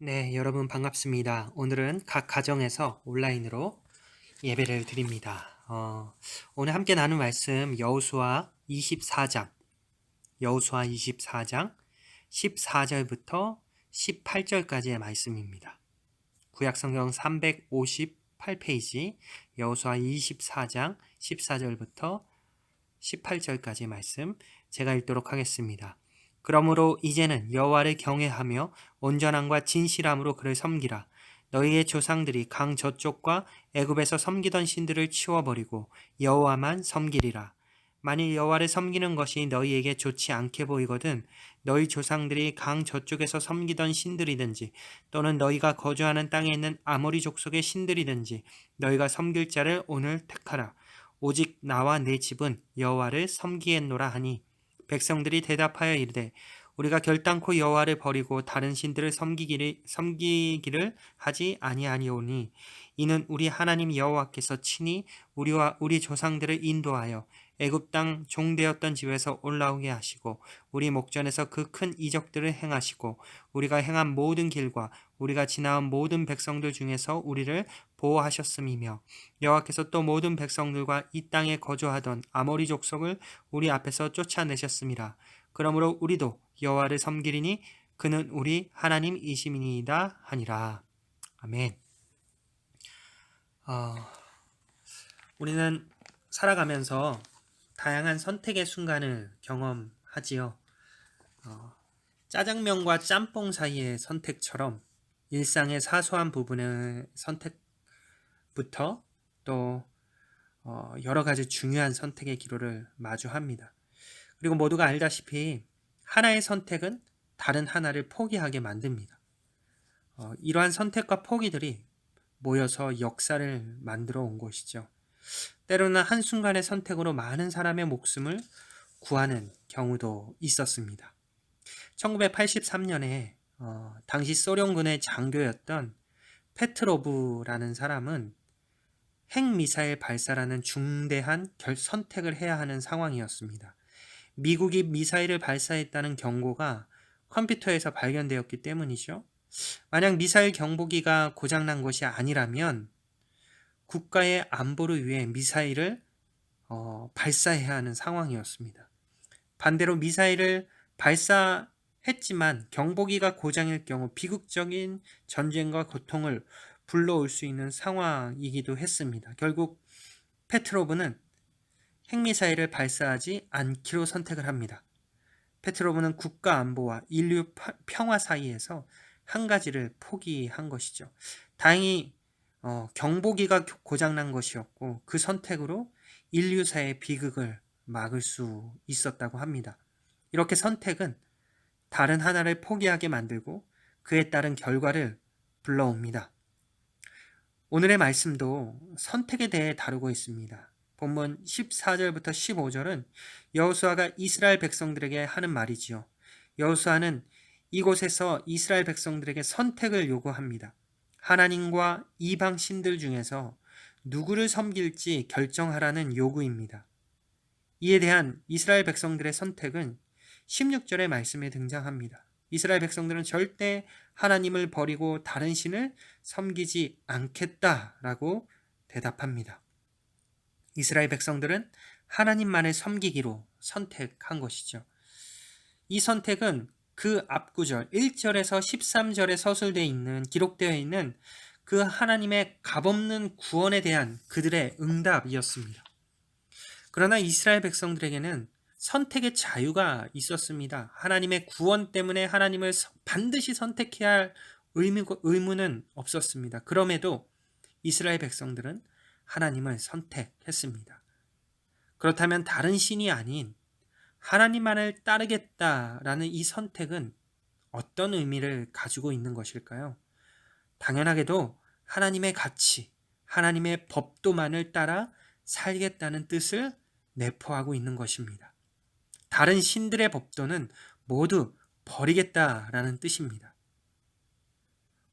네, 여러분 반갑습니다. 오늘은 각 가정에서 온라인으로 예배를 드립니다. 오늘 함께 나눌 말씀 여호수아 24장, 여호수아 24장 14절부터 18절까지의 말씀입니다. 구약성경 358페이지 여호수아 24장 14절부터 18절까지의 말씀 제가 읽도록 하겠습니다. 그러므로 이제는 여호와를 경외하며 온전함과 진실함으로 그를 섬기라. 너희의 조상들이 강 저쪽과 애굽에서 섬기던 신들을 치워버리고 여호와만 섬기리라. 만일 여호와를 섬기는 것이 너희에게 좋지 않게 보이거든 너희 조상들이 강 저쪽에서 섬기던 신들이든지 또는 너희가 거주하는 땅에 있는 아모리 족속의 신들이든지 너희가 섬길 자를 오늘 택하라. 오직 나와 내 집은 여호와를 섬기겠노라 하니 백성들이 대답하여 이르되 우리가 결단코 여호와를 버리고 다른 신들을 섬기기를 하지 아니하니오니 이는 우리 하나님 여호와께서 친히 우리와 우리 조상들을 인도하여 애굽 땅 종되었던 집에서 올라오게 하시고 우리 목전에서 그 큰 이적들을 행하시고 우리가 행한 모든 길과 우리가 지나온 모든 백성들 중에서 우리를 보호하셨음이며 여호와께서 또 모든 백성들과 이 땅에 거주하던 아모리 족속을 우리 앞에서 쫓아내셨음이라. 그러므로 우리도 여호와를 섬기리니 그는 우리 하나님이심이니이다 하니라. 아멘. 우리는 살아가면서 다양한 선택의 순간을 경험하지요. 짜장면과 짬뽕 사이의 선택처럼 일상의 사소한 부분의 선택부터 또 여러 가지 중요한 선택의 기로를 마주합니다. 그리고 모두가 알다시피 하나의 선택은 다른 하나를 포기하게 만듭니다. 이러한 선택과 포기들이 모여서 역사를 만들어 온 것이죠. 때로는 한순간의 선택으로 많은 사람의 목숨을 구하는 경우도 있었습니다. 1983년에 당시 소련군의 장교였던 페트로브라는 사람은 핵미사일 발사라는 중대한 선택을 해야 하는 상황이었습니다. 미국이 미사일을 발사했다는 경고가 컴퓨터에서 발견되었기 때문이죠. 만약 미사일 경보기가 고장난 것이 아니라면 국가의 안보를 위해 미사일을 발사해야 하는 상황이었습니다. 반대로 미사일을 발사했지만 경보기가 고장일 경우 비극적인 전쟁과 고통을 불러올 수 있는 상황이기도 했습니다. 결국 페트로브는 핵미사일을 발사하지 않기로 선택을 합니다. 페트로브는 국가 안보와 인류 평화 사이에서 한 가지를 포기한 것이죠. 다행히 경보기가 고장난 것이었고 그 선택으로 인류사의 비극을 막을 수 있었다고 합니다. 이렇게 선택은 다른 하나를 포기하게 만들고 그에 따른 결과를 불러옵니다. 오늘의 말씀도 선택에 대해 다루고 있습니다. 본문 14절부터 15절은 여호수아가 이스라엘 백성들에게 하는 말이지요. 여호수아는 이곳에서 이스라엘 백성들에게 선택을 요구합니다. 하나님과 이방 신들 중에서 누구를 섬길지 결정하라는 요구입니다. 이에 대한 이스라엘 백성들의 선택은 16절의 말씀에 등장합니다. 이스라엘 백성들은 절대 하나님을 버리고 다른 신을 섬기지 않겠다라고 대답합니다. 이스라엘 백성들은 하나님만을 섬기기로 선택한 것이죠. 이 선택은 그 앞구절 1절에서 13절에 서술되어 있는 기록되어 있는 그 하나님의 값없는 구원에 대한 그들의 응답이었습니다. 그러나 이스라엘 백성들에게는 선택의 자유가 있었습니다. 하나님의 구원 때문에 하나님을 반드시 선택해야 할 의무는 없었습니다. 그럼에도 이스라엘 백성들은 하나님을 선택했습니다. 그렇다면 다른 신이 아닌 하나님만을 따르겠다라는 이 선택은 어떤 의미를 가지고 있는 것일까요? 당연하게도 하나님의 가치, 하나님의 법도만을 따라 살겠다는 뜻을 내포하고 있는 것입니다. 다른 신들의 법도는 모두 버리겠다라는 뜻입니다.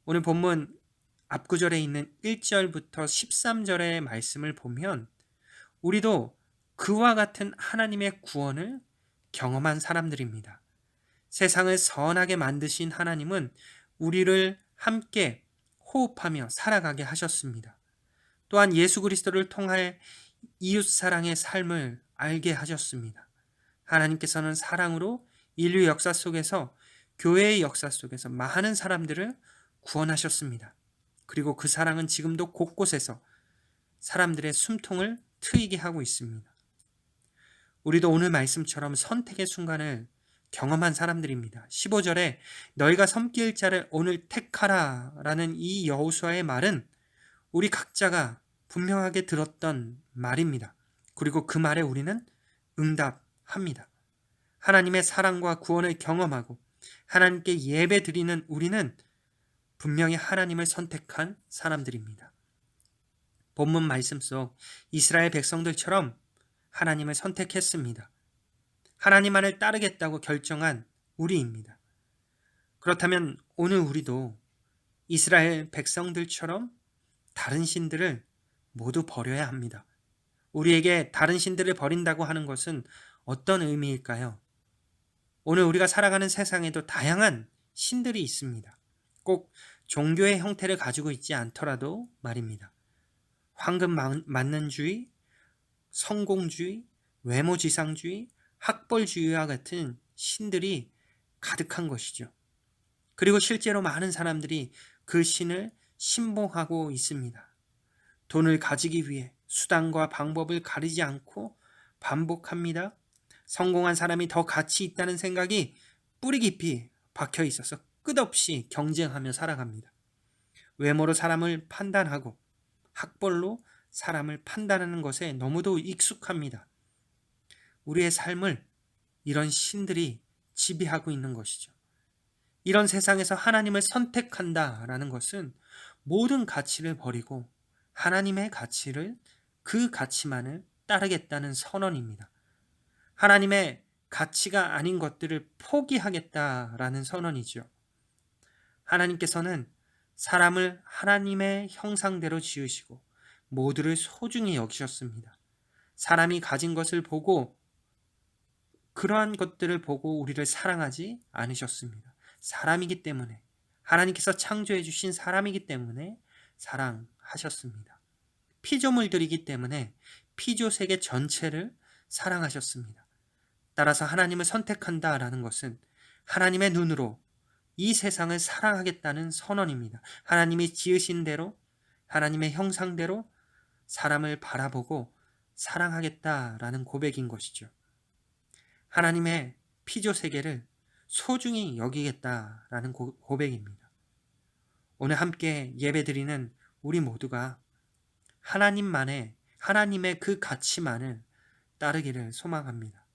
오늘 본문 앞구절에 있는 1절부터 13절의 말씀을 보면 우리도 그와 같은 하나님의 구원을 경험한 사람들입니다. 세상을 선하게 만드신 하나님은 우리를 함께 호흡하며 살아가게 하셨습니다. 또한 예수 그리스도를 통할 이웃 사랑의 삶을 알게 하셨습니다. 하나님께서는 사랑으로 인류 역사 속에서, 교회의 역사 속에서 많은 사람들을 구원하셨습니다. 그리고 그 사랑은 지금도 곳곳에서 사람들의 숨통을 트이게 하고 있습니다. 우리도 오늘 말씀처럼 선택의 순간을 경험한 사람들입니다. 15절에 너희가 섬길 자를 오늘 택하라 라는 이 여호수아의 말은 우리 각자가 분명하게 들었던 말입니다. 그리고 그 말에 우리는 응답합니다. 하나님의 사랑과 구원을 경험하고 하나님께 예배 드리는 우리는 분명히 하나님을 선택한 사람들입니다. 본문 말씀 속 이스라엘 백성들처럼 하나님을 선택했습니다. 하나님만을 따르겠다고 결정한 우리입니다. 그렇다면 오늘 우리도 이스라엘 백성들처럼 다른 신들을 모두 버려야 합니다. 우리에게 다른 신들을 버린다고 하는 것은 어떤 의미일까요? 오늘 우리가 살아가는 세상에도 다양한 신들이 있습니다. 꼭 종교의 형태를 가지고 있지 않더라도 말입니다. 황금 만능주의, 성공주의, 외모지상주의, 학벌주의와 같은 신들이 가득한 것이죠. 그리고 실제로 많은 사람들이 그 신을 신봉하고 있습니다. 돈을 가지기 위해 수단과 방법을 가리지 않고 반복합니다. 성공한 사람이 더 가치 있다는 생각이 뿌리 깊이 박혀 있어서 끝없이 경쟁하며 살아갑니다. 외모로 사람을 판단하고 학벌로 사람을 판단하는 것에 너무도 익숙합니다. 우리의 삶을 이런 신들이 지배하고 있는 것이죠. 이런 세상에서 하나님을 선택한다라는 것은 모든 가치를 버리고 하나님의 가치를, 그 가치만을 따르겠다는 선언입니다. 하나님의 가치가 아닌 것들을 포기하겠다라는 선언이죠. 하나님께서는 사람을 하나님의 형상대로 지으시고 모두를 소중히 여기셨습니다. 사람이 가진 것을 보고, 그러한 것들을 보고 우리를 사랑하지 않으셨습니다. 사람이기 때문에, 하나님께서 창조해 주신 사람이기 때문에 사랑하셨습니다. 피조물들이기 때문에 피조 세계 전체를 사랑하셨습니다. 따라서 하나님을 선택한다라는 것은 하나님의 눈으로 이 세상을 사랑하겠다는 선언입니다. 하나님이 지으신 대로, 하나님의 형상대로 사람을 바라보고 사랑하겠다라는 고백인 것이죠. 하나님의 피조 세계를 소중히 여기겠다라는 고백입니다. 오늘 함께 예배드리는 우리 모두가 하나님의 그 가치만을 따르기를 소망합니다.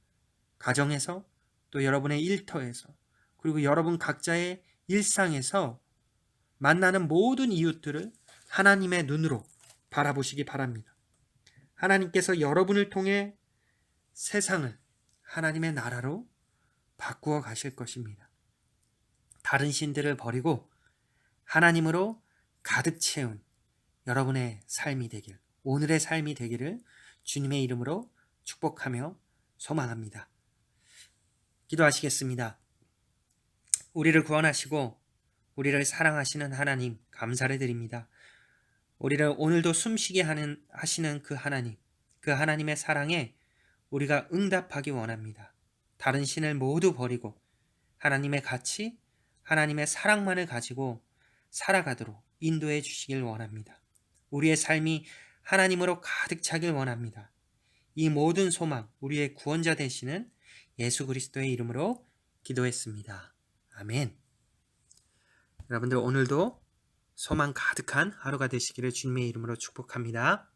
가정에서, 또 여러분의 일터에서, 그리고 여러분 각자의 일상에서 만나는 모든 이웃들을 하나님의 눈으로 바라보시기 바랍니다. 하나님께서 여러분을 통해 세상을 하나님의 나라로 바꾸어 가실 것입니다. 다른 신들을 버리고 하나님으로 가득 채운 여러분의 삶이 되길, 오늘의 삶이 되기를 주님의 이름으로 축복하며 소망합니다. 기도하시겠습니다. 우리를 구원하시고 우리를 사랑하시는 하나님, 감사를 드립니다. 우리를 오늘도 숨쉬게 하시는 그 하나님, 그 하나님의 사랑에 우리가 응답하기 원합니다. 다른 신을 모두 버리고 하나님의 가치, 하나님의 사랑만을 가지고 살아가도록 인도해 주시길 원합니다. 우리의 삶이 하나님으로 가득 차길 원합니다. 이 모든 소망, 우리의 구원자 되시는 예수 그리스도의 이름으로 기도했습니다. 아멘. 여러분들 오늘도 소망 가득한 하루가 되시기를 주님의 이름으로 축복합니다.